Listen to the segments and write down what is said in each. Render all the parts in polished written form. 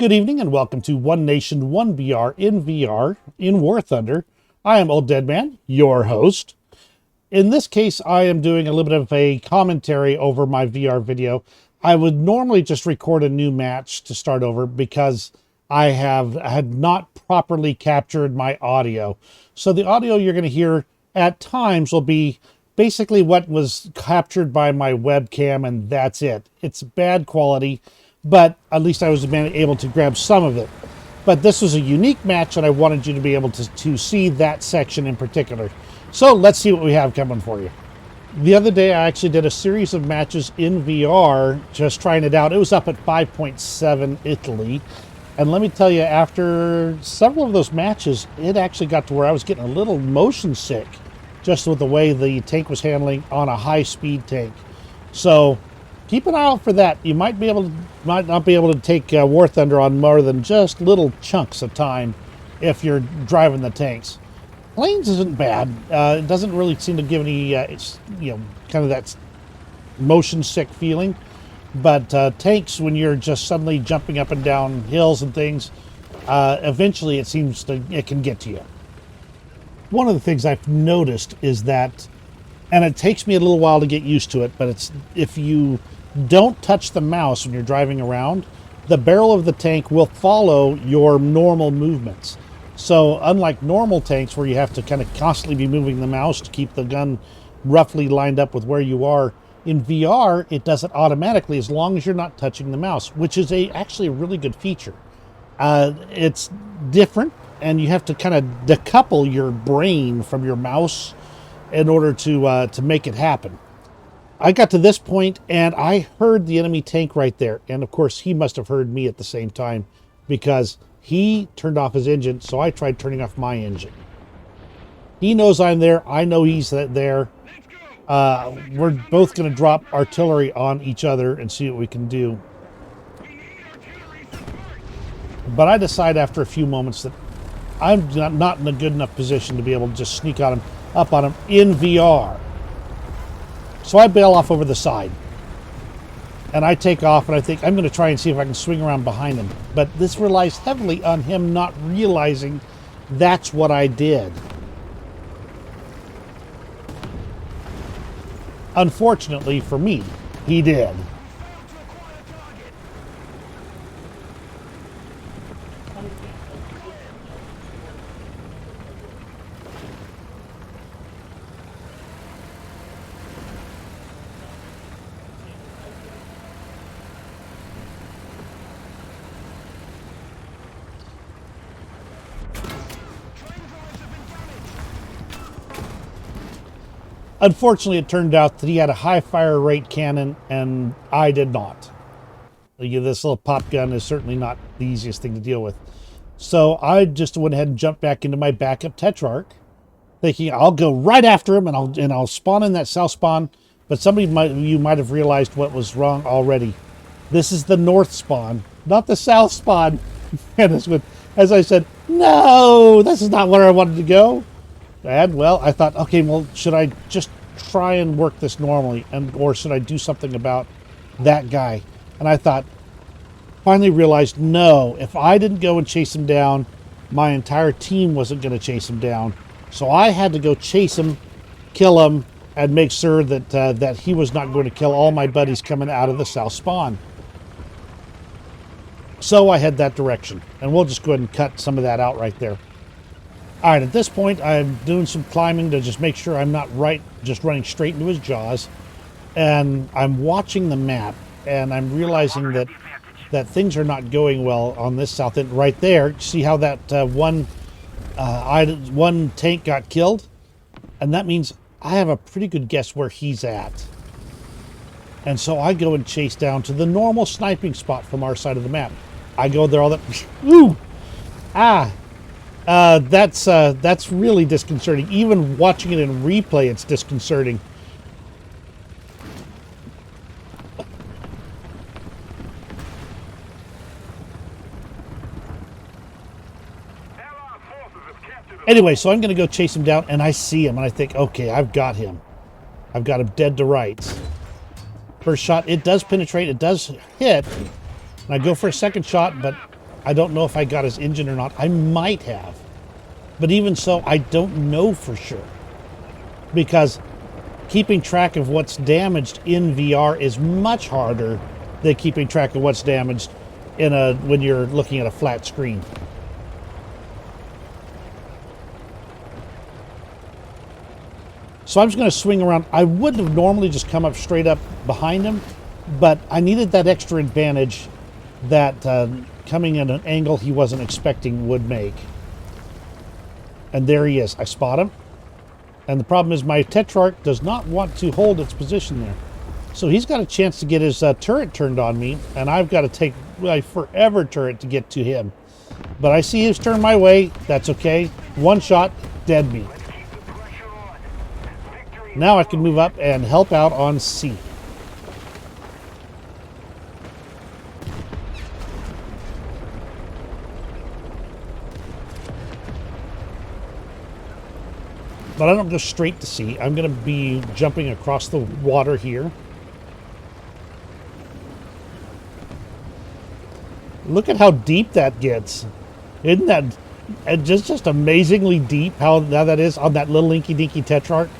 Good evening and welcome to One Nation, One VR in War Thunder. I am Old Dead Man, your host. In this case, I am doing a little bit of a commentary over my VR video. I would normally just record a new match to start over because I had not properly captured my audio. So the audio you're going to hear at times will be basically what was captured by my webcam, and that's it. It's bad quality, but at least I was able to grab some of it. But this was a unique match, and I wanted you to be able to see that section in particular. So let's see what we have coming for you. The other day, I actually did a series of matches in VR, just trying it out. It was up at 5.7 Italy. And let me tell you, after several of those matches, it actually got to where I was getting a little motion sick, just with the way the tank was handling on a high-speed tank. So keep an eye out for that. You might not be able to take War Thunder on more than just little chunks of time if you're driving the tanks. Planes isn't bad. It doesn't really seem to give any, kind of that motion sick feeling. But tanks, when you're just suddenly jumping up and down hills and things, eventually it can get to you. One of the things I've noticed is that, and it takes me a little while to get used to it, but it's if you don't touch the mouse when you're driving around, the barrel of the tank will follow your normal movements. So unlike normal tanks where you have to kind of constantly be moving the mouse to keep the gun roughly lined up with where you are, in VR it does it automatically as long as you're not touching the mouse, which is actually a really good feature. It's different, and you have to kind of decouple your brain from your mouse in order to make it happen. I got to this point and I heard the enemy tank right there, and of course he must have heard me at the same time because he turned off his engine, so I tried turning off my engine. He knows I'm there. I know he's there. We're both going to drop artillery on each other and see what we can do. But I decide after a few moments that I'm not in a good enough position to be able to just sneak up on him in VR. So I bail off over the side. And I take off, and I think I'm going to try and see if I can swing around behind him. But this relies heavily on him not realizing that's what I did. Unfortunately for me, he did. Unfortunately, it turned out that he had a high fire rate cannon, and I did not. This little pop gun is certainly not the easiest thing to deal with. So I just went ahead and jumped back into my backup Tetrarch, thinking I'll go right after him and I'll spawn in that south spawn. But you might have realized what was wrong already. This is the north spawn, not the south spawn. And as I said, no, this is not where I wanted to go. And well, I thought, okay, well, should I just try and work this normally, or should I do something about that guy? And I thought, finally realized, no, if I didn't go and chase him down, my entire team wasn't going to chase him down. So I had to go chase him, kill him, and make sure that that he was not going to kill all my buddies coming out of the south spawn. So I head that direction, and we'll just go ahead and cut some of that out right there. All right, at this point, I'm doing some climbing to just make sure I'm not just running straight into his jaws. And I'm watching the map, and I'm realizing that things are not going well on this south end right there. See how that one tank got killed? And that means I have a pretty good guess where he's at. And so I go and chase down to the normal sniping spot from our side of the map. I go there all that... Ooh! Ah! That's really disconcerting. Even watching it in replay, it's disconcerting. Anyway, so I'm going to go chase him down, and I see him, and I think, okay, I've got him. I've got him dead to rights. First shot, it does penetrate, it does hit. And I go for a second shot, but I don't know if I got his engine or not. I might have. But even so, I don't know for sure. Because keeping track of what's damaged in VR is much harder than keeping track of what's damaged when you're looking at a flat screen. So I'm just going to swing around. I would have normally just come up straight up behind him, but I needed that extra advantage that coming at an angle he wasn't expecting would make. And there he is. I spot him. And the problem is my Tetrarch does not want to hold its position there. So he's got a chance to get his turret turned on me, and I've got to take my forever turret to get to him. But I see his turn my way. That's okay. One shot, dead meat. Now I can move up and help out on C. But I don't go straight to C. I'm going to be jumping across the water here. Look at how deep that gets. Isn't that just amazingly deep how that is on that little inky dinky Tetrarch?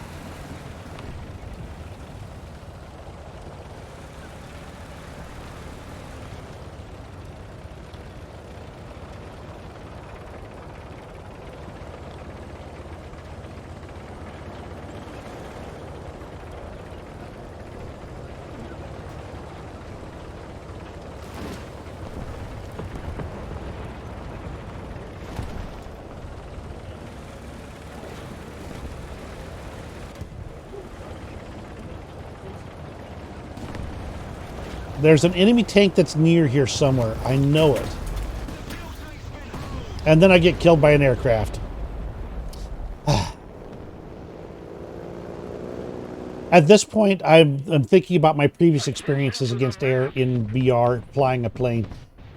There's an enemy tank that's near here somewhere. I know it. And then I get killed by an aircraft. At this point, I'm thinking about my previous experiences against air in VR, flying a plane,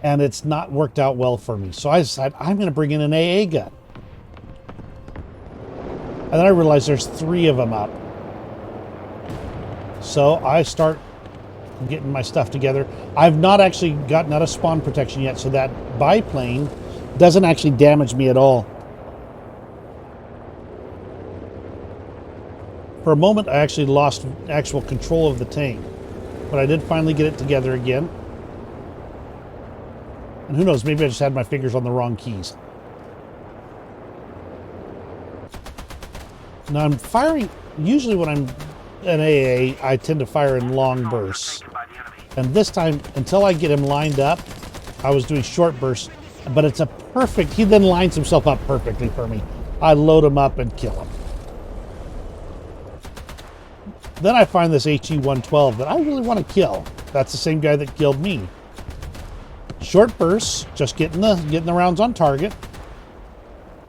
and it's not worked out well for me. So I decided I'm going to bring in an AA gun. And then I realized there's 3 of them up. So I start getting my stuff together. I've not actually gotten out of spawn protection yet, so that biplane doesn't actually damage me at all. For a moment, I actually lost actual control of the tank, but I did finally get it together again. And who knows, maybe I just had my fingers on the wrong keys. Now I'm firing, usually when I'm an AA, I tend to fire in long bursts. And this time, until I get him lined up, I was doing short bursts, but it's a perfect, he then lines himself up perfectly for me. I load him up and kill him. Then I find this HE-112 that I really want to kill. That's the same guy that killed me. Short bursts, just getting the rounds on target.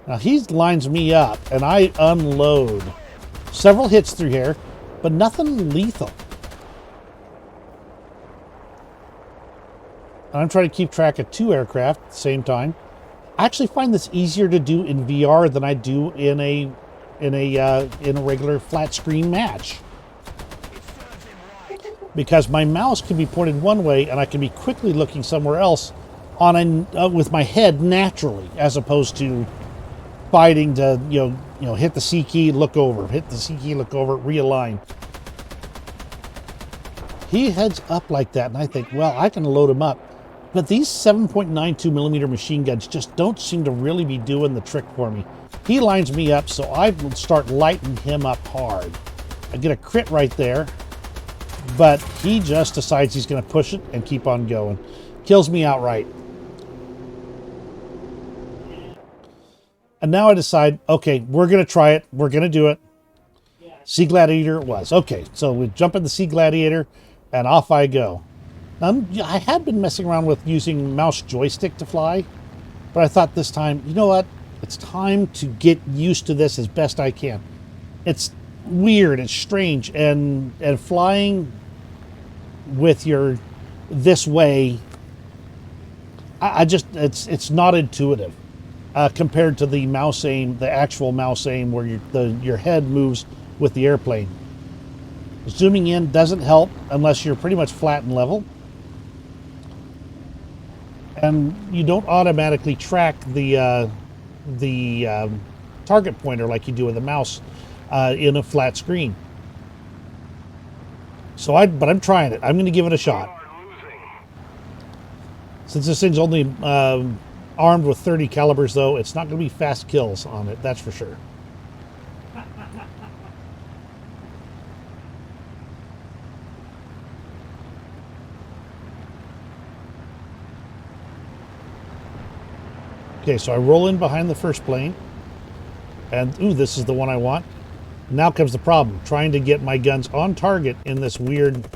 Now he lines me up, and I unload. Several hits through here, but nothing lethal. And I'm trying to keep track of 2 aircraft at the same time. I actually find this easier to do in VR than I do in a regular flat screen match, because my mouse can be pointed one way and I can be quickly looking somewhere else with my head naturally, as opposed to fighting to hit the C key, look over, hit the C key, look over, realign. He heads up like that, and I think, well, I can load him up. But these 7.92 millimeter machine guns just don't seem to really be doing the trick for me. He lines me up, so I start lighting him up hard. I get a crit right there, but he just decides he's going to push it and keep on going. Kills me outright. And now I decide, okay, we're going to try it. We're going to do it. Sea Gladiator it was. Okay, so we jump in the Sea Gladiator, and off I go. Now, I had been messing around with using mouse joystick to fly, but I thought this time, you know what? It's time to get used to this as best I can. It's weird, it's strange, and flying with your this way, it's not intuitive compared to the mouse aim, the actual mouse aim where your head moves with the airplane. Zooming in doesn't help unless you're pretty much flat and level. and you don't automatically track the target pointer like you do with a mouse in a flat screen. But I'm trying it. I'm going to give it a shot. Since this thing's only armed with 30 calibers, though, it's not going to be fast kills on it. That's for sure. Okay, so I roll in behind the first plane, and ooh, this is the one I want. Now comes the problem: trying to get my guns on target in this weird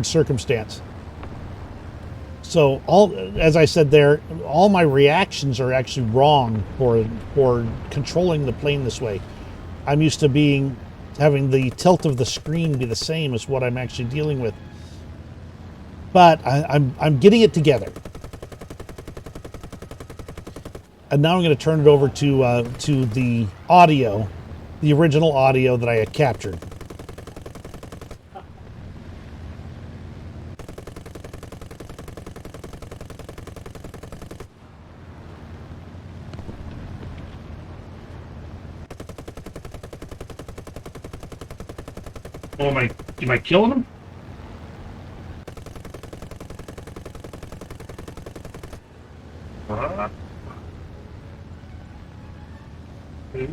circumstance. So as I said there, all my reactions are actually wrong for controlling the plane this way. I'm used to having the tilt of the screen be the same as what I'm actually dealing with. But I'm getting it together. And now I'm going to turn it over to the audio, the original audio that I had captured. Oh, am I killing him?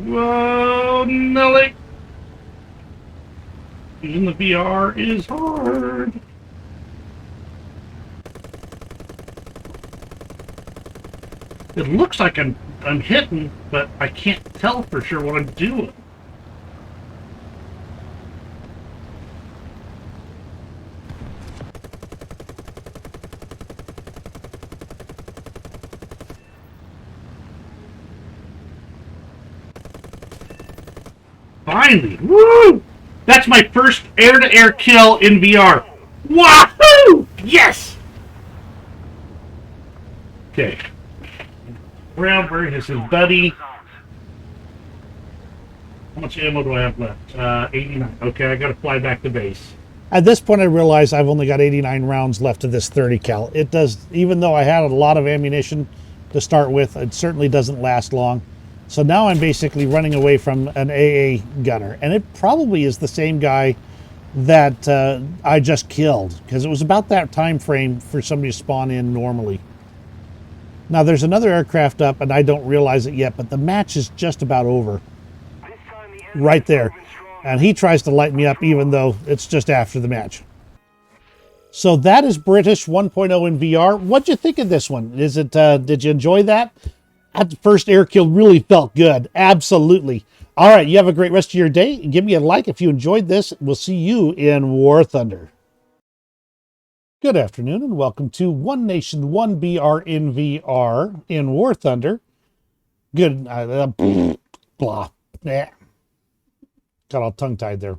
Whoa, Nelly! Using the VR is hard. It looks like I'm hitting, but I can't tell for sure what I'm doing. Finally! Woo! That's my first air-to-air kill in VR. Wahoo! Yes! Okay. Where is his buddy? How much ammo do I have left? 89. Okay, I gotta fly back to base. At this point, I realize I've only got 89 rounds left of this 30 cal. It does, even though I had a lot of ammunition to start with, it certainly doesn't last long. So now I'm basically running away from an AA gunner, and it probably is the same guy that I just killed, because it was about that time frame for somebody to spawn in normally. Now there's another aircraft up, and I don't realize it yet, but the match is just about over. Right there. And he tries to light me up even though it's just after the match. So that is British 1.0 in VR. What'd you think of this one? Is it? Did you enjoy that? That first air kill really felt good. Absolutely. All right, you have a great rest of your day. Give me a like if you enjoyed this. We'll see you in War Thunder. Good afternoon and welcome to One Nation, One BR in VR in War Thunder. Good. Blah. Got all tongue-tied there.